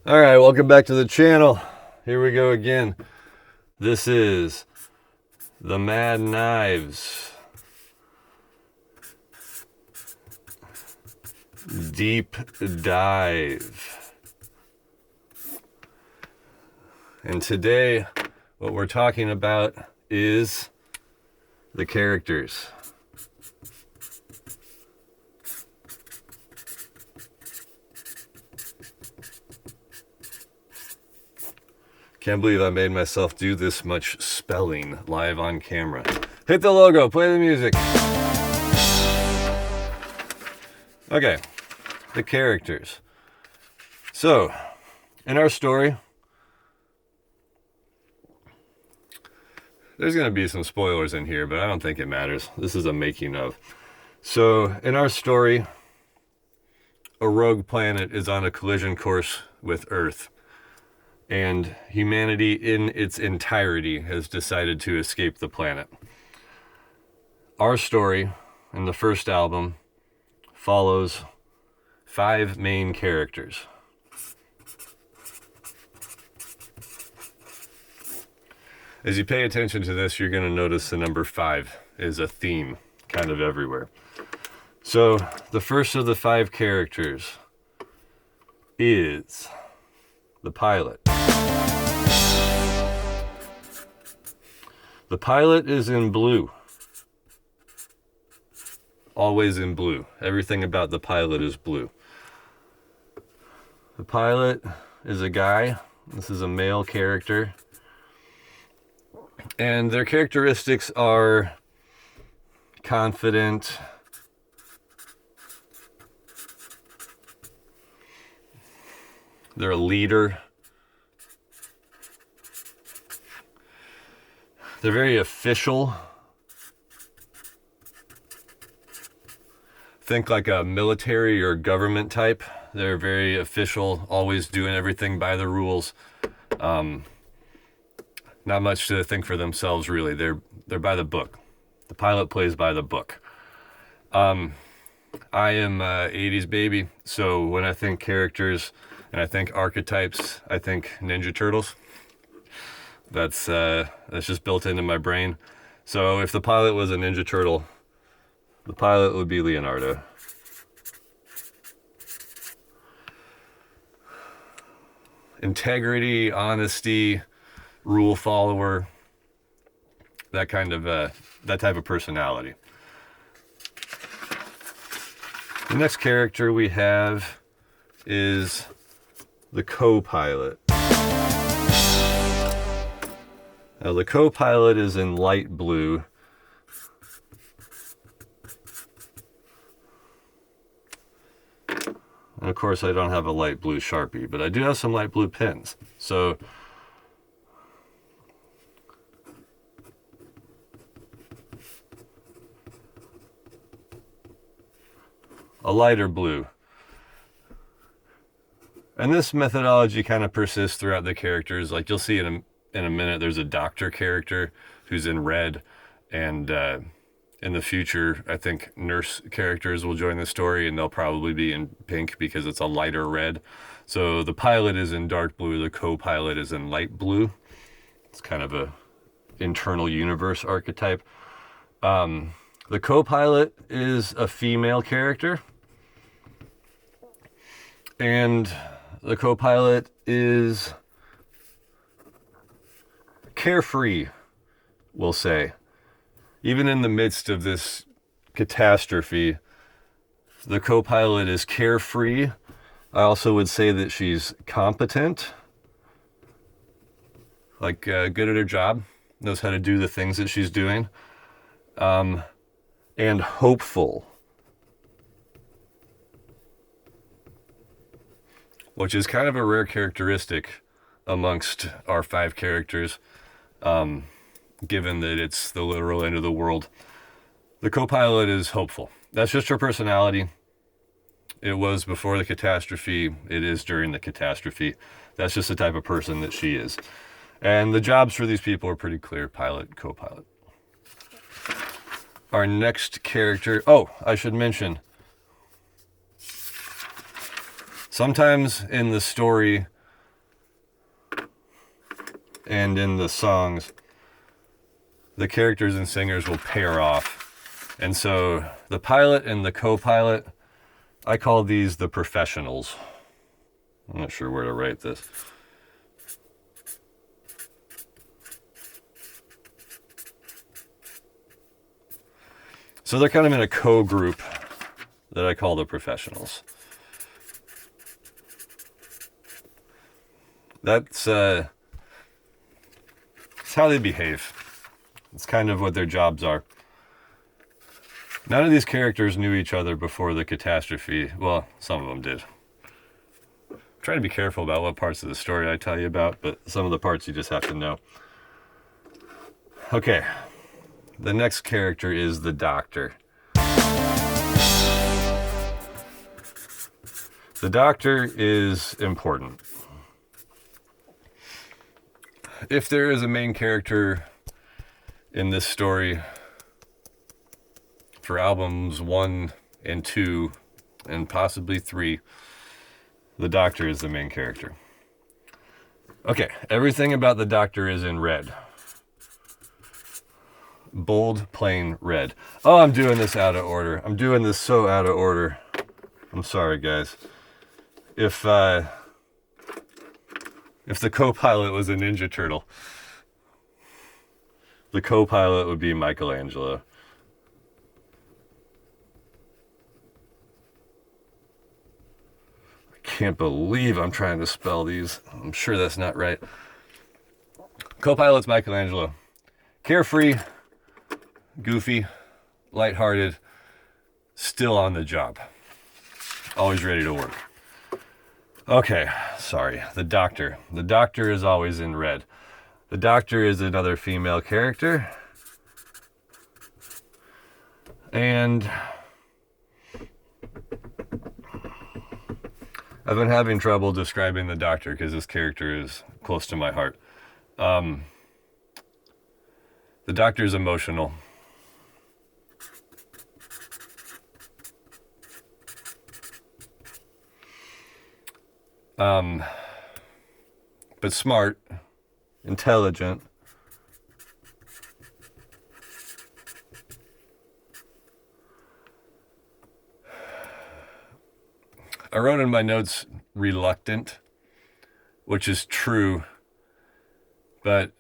All right, welcome back to the channel. Here we go again. This is the Mad Knives Deep Dive. And today, what we're talking about is the characters. Can't believe I made myself do this much spelling live on camera. Hit the logo, play the music. Okay, the characters. So, in our story, there's going to be some spoilers in here, but I don't think it matters. This is a making of. So, in our story, a rogue planet is on a collision course with Earth. And humanity in its entirety has decided to escape the planet. Our story in the first album follows 5 main characters. As you pay attention to this, you're going to notice the number 5 is a theme kind of everywhere. So the first of the 5 characters is the pilot. The pilot is in blue. Always in blue. Everything about the pilot is blue. The pilot is a guy. This is a male character. And their characteristics are confident, they're a leader, they're very official. Think like a military or government type. They're very official, always doing everything by the rules. Not much to think for themselves, really. They're by the book. The pilot plays by the book. I am a 80s baby, so when I think characters and I think archetypes, I think Ninja Turtles. That's just built into my brain. So if the pilot was a Ninja Turtle, the pilot would be Leonardo. Integrity, honesty, rule follower, that kind of that type of personality. The next character we have is the co-pilot. Now the co-pilot is in light blue. And of course I don't have a light blue Sharpie, but I do have some light blue pens. So a lighter blue. And this methodology kind of persists throughout the characters. Like you'll see in a minute, there's a doctor character who's in red, and in the future, I think nurse characters will join the story, and they'll probably be in pink because it's a lighter red. So the pilot is in dark blue, the co-pilot is in light blue. It's kind of a internal universe archetype. The co-pilot is a female character, and the co-pilot is carefree, we'll say. Even in the midst of this catastrophe, the co-pilot is carefree. I also would say that she's competent, like good at her job, knows how to do the things that she's doing, and hopeful, which is kind of a rare characteristic amongst our 5 characters, given that it's the literal end of the world. The co-pilot is hopeful. That's just her personality. It was before the catastrophe. It is during the catastrophe. That's just the type of person that she is. And the jobs for these people are pretty clear: pilot, co-pilot. Our next character, I should mention, sometimes in the story and in the songs, the characters and singers will pair off. And so the pilot and the co-pilot, I call these the professionals. I'm not sure where to write this. So they're kind of in a co-group that I call the professionals. That's how they behave. It's kind of what their jobs are. None of these characters knew each other before the catastrophe. Well, some of them did. I'm trying to be careful about what parts of the story I tell you about, but some of the parts you just have to know. Okay, the next character is the Doctor. The Doctor is important. If there is a main character in this story for albums 1 and 2 and possibly 3, the Doctor is the main character. Okay, everything about the Doctor is in red. Bold, plain red. Oh, I'm doing this out of order. I'm doing this so out of order. I'm sorry, guys. If the co-pilot was a Ninja Turtle, the co-pilot would be Michelangelo. I can't believe I'm trying to spell these. I'm sure that's not right. Co-pilot's Michelangelo. Carefree, goofy, lighthearted, still on the job. Always ready to work. Okay, sorry. The Doctor. The Doctor is always in red. The Doctor is another female character. And I've been having trouble describing the Doctor because this character is close to my heart. The Doctor is emotional. But smart, intelligent, I wrote in my notes reluctant, which is true, but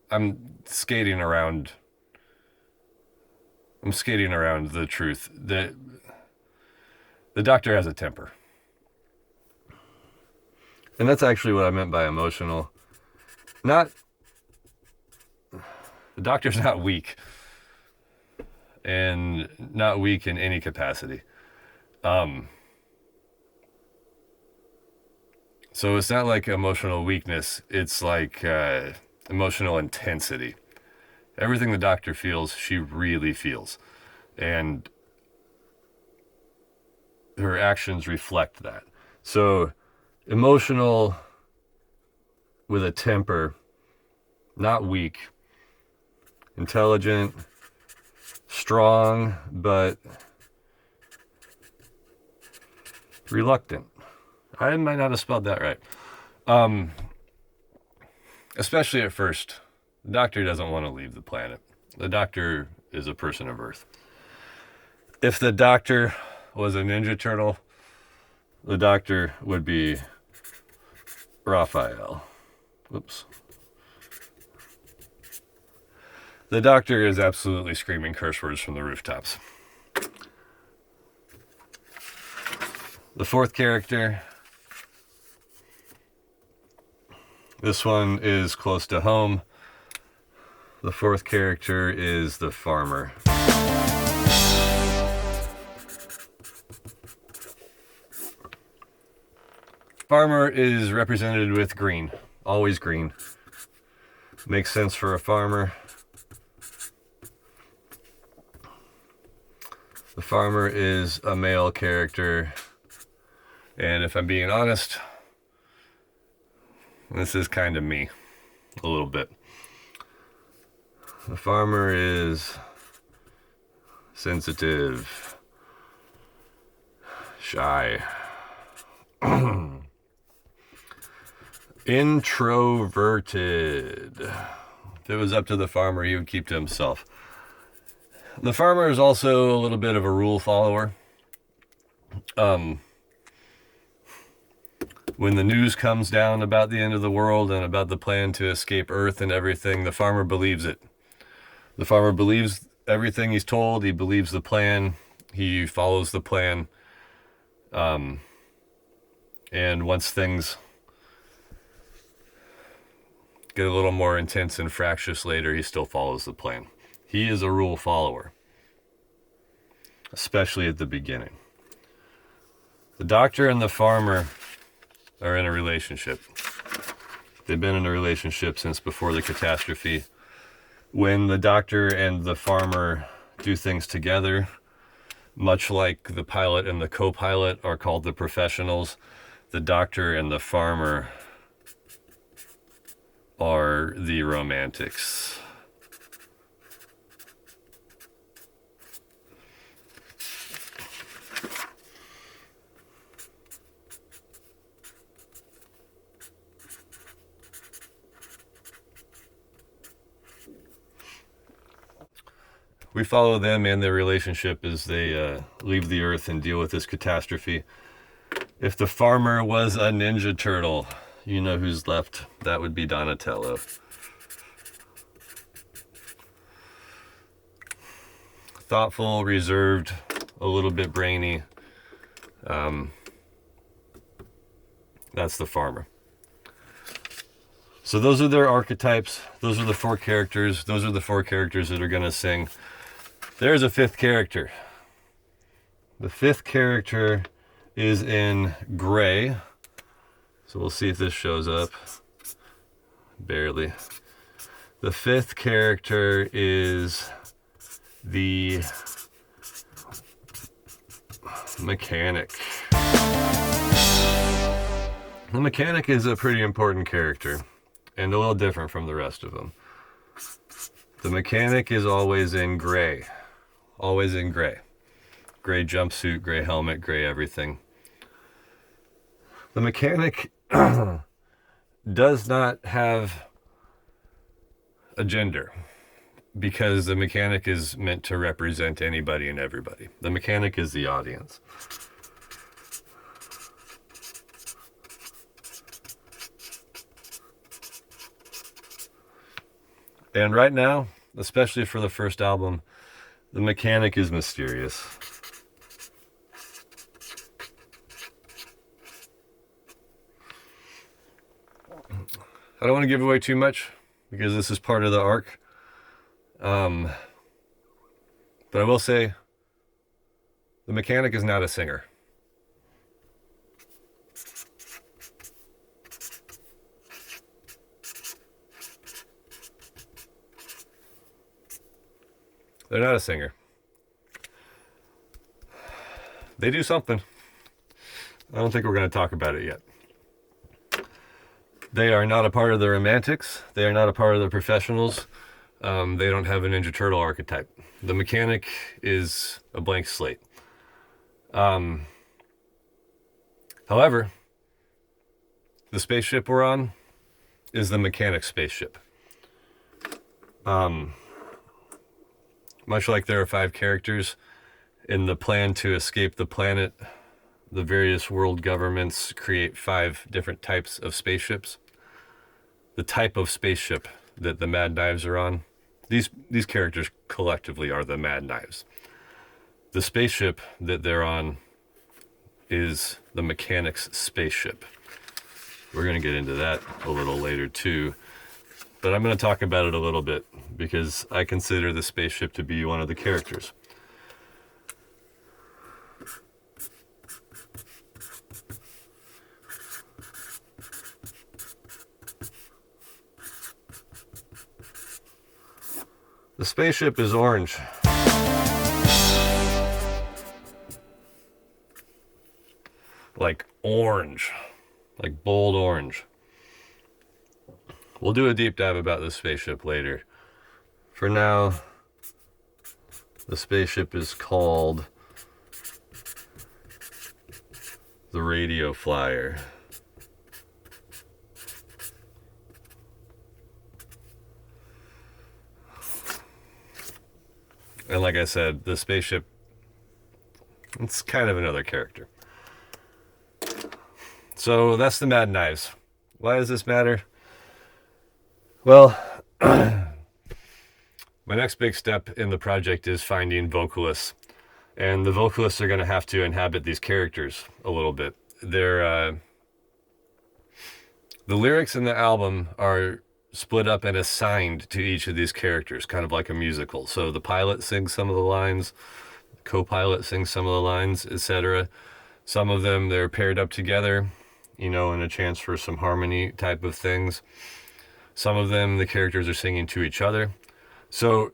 I'm skating around the truth. The Doctor has a temper. And that's actually what I meant by emotional. The Doctor's not weak. And not weak in any capacity. So it's not like emotional weakness. It's like emotional intensity. Everything the Doctor feels, she really feels. And her actions reflect that. So emotional with a temper, not weak, intelligent, strong, but reluctant. I might not have spelled that right. Especially at first. The Doctor doesn't want to leave the planet. The Doctor is a person of Earth. If the Doctor was a Ninja Turtle, the Doctor would be Raphael. Whoops. The Doctor is absolutely screaming curse words from the rooftops. The fourth character. This one is close to home. The fourth character is the farmer. Farmer is represented with green. Always green. Makes sense for a farmer. The farmer is a male character. And if I'm being honest, this is kind of me. A little bit. The farmer is sensitive, shy. Introverted. If it was up to the farmer, he would keep to himself. The farmer is also a little bit of a rule follower. When the news comes down about the end of the world and about the plan to escape Earth and everything, the farmer believes it. The farmer believes everything he's told. He believes the plan. He follows the plan. And once things get a little more intense and fractious later, he still follows the plan. He is a rule follower, especially at the beginning. The doctor and the farmer are in a relationship. They've been in a relationship since before the catastrophe. When the doctor and the farmer do things together, much like the pilot and the co-pilot are called the professionals, the doctor and the farmer are the romantics. We follow them and their relationship as they leave the Earth and deal with this catastrophe. If the farmer was a Ninja Turtle, you know who's left. That would be Donatello. Thoughtful, reserved, a little bit brainy. That's the farmer. So those are their archetypes. Those are the four characters. Those are the four characters that are going to sing. There's a fifth character. The fifth character is in gray. So we'll see if this shows up. Barely. The fifth character is the mechanic. The mechanic is a pretty important character and a little different from the rest of them. The mechanic is always in gray. Always in gray. Gray jumpsuit, gray helmet, gray everything. The mechanic does not have a gender because the mechanic is meant to represent anybody and everybody. The mechanic is the audience. And right now, especially for the first album, the mechanic is mysterious. I don't want to give away too much because this is part of the arc. But I will say, the mechanic is not a singer. They're not a singer. They do something. I don't think we're going to talk about it yet. They are not a part of the romantics. They are not a part of the professionals. They don't have a Ninja Turtle archetype. The mechanic is a blank slate. However, the spaceship we're on is the mechanic spaceship. Much like there are 5 characters in the plan to escape the planet, the various world governments create 5 different types of spaceships. The type of spaceship that the Mad Knives are on, these characters collectively are the Mad Knives. The spaceship that they're on is the mechanic's spaceship. We're going to get into that a little later too. But I'm going to talk about it a little bit because I consider the spaceship to be one of the characters. The spaceship is orange. Like orange. Like bold orange. We'll do a deep dive about the spaceship later. For now, the spaceship is called the Radio Flyer. And like I said, the spaceship, it's kind of another character. So that's the Mad Knives. Why does this matter? Well, my next big step in the project is finding vocalists. And the vocalists are going to have to inhabit these characters a little bit. The lyrics in the album are split up and assigned to each of these characters, kind of like a musical. So the pilot sings some of the lines, co-pilot sings some of the lines, etc. Some of them, they're paired up together, in a chance for some harmony type of things. Some of them, the characters are singing to each other. So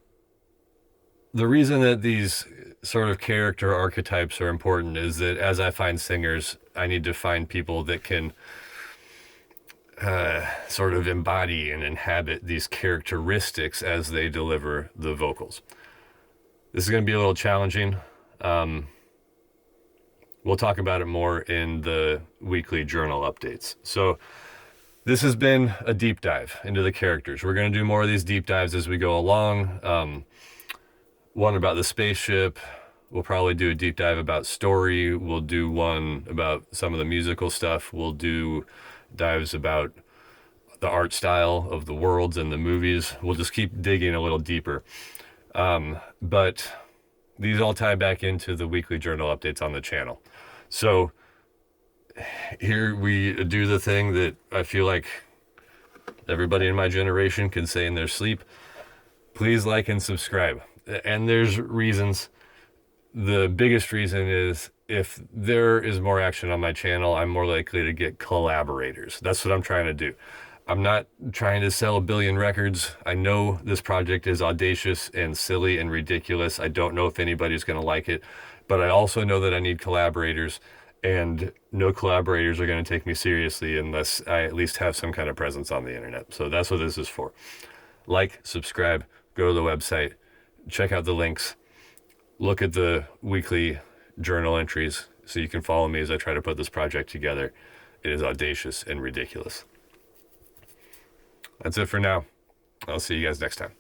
the reason that these sort of character archetypes are important is that as I find singers, I need to find people that can sort of embody and inhabit these characteristics as they deliver the vocals. This is going to be a little challenging. We'll talk about it more in the weekly journal updates. So this has been a deep dive into the characters. We're going to do more of these deep dives as we go along. One about the spaceship. We'll probably do a deep dive about story. We'll do one about some of the musical stuff. We'll do dives about the art style of the worlds and the movies. We'll just keep digging a little deeper. But these all tie back into the weekly journal updates on the channel. So here we do the thing that I feel like everybody in my generation can say in their sleep. Please like and subscribe. And there's reasons. The biggest reason is if there is more action on my channel, I'm more likely to get collaborators. That's what I'm trying to do. I'm not trying to sell a billion records. I know this project is audacious and silly and ridiculous. I don't know if anybody's going to like it, but I also know that I need collaborators, and no collaborators are going to take me seriously unless I at least have some kind of presence on the internet. So that's what this is for. Like, subscribe, go to the website, check out the links, look at the weekly journal entries so you can follow me as I try to put this project together. It is audacious and ridiculous. That's it for now. I'll see you guys next time.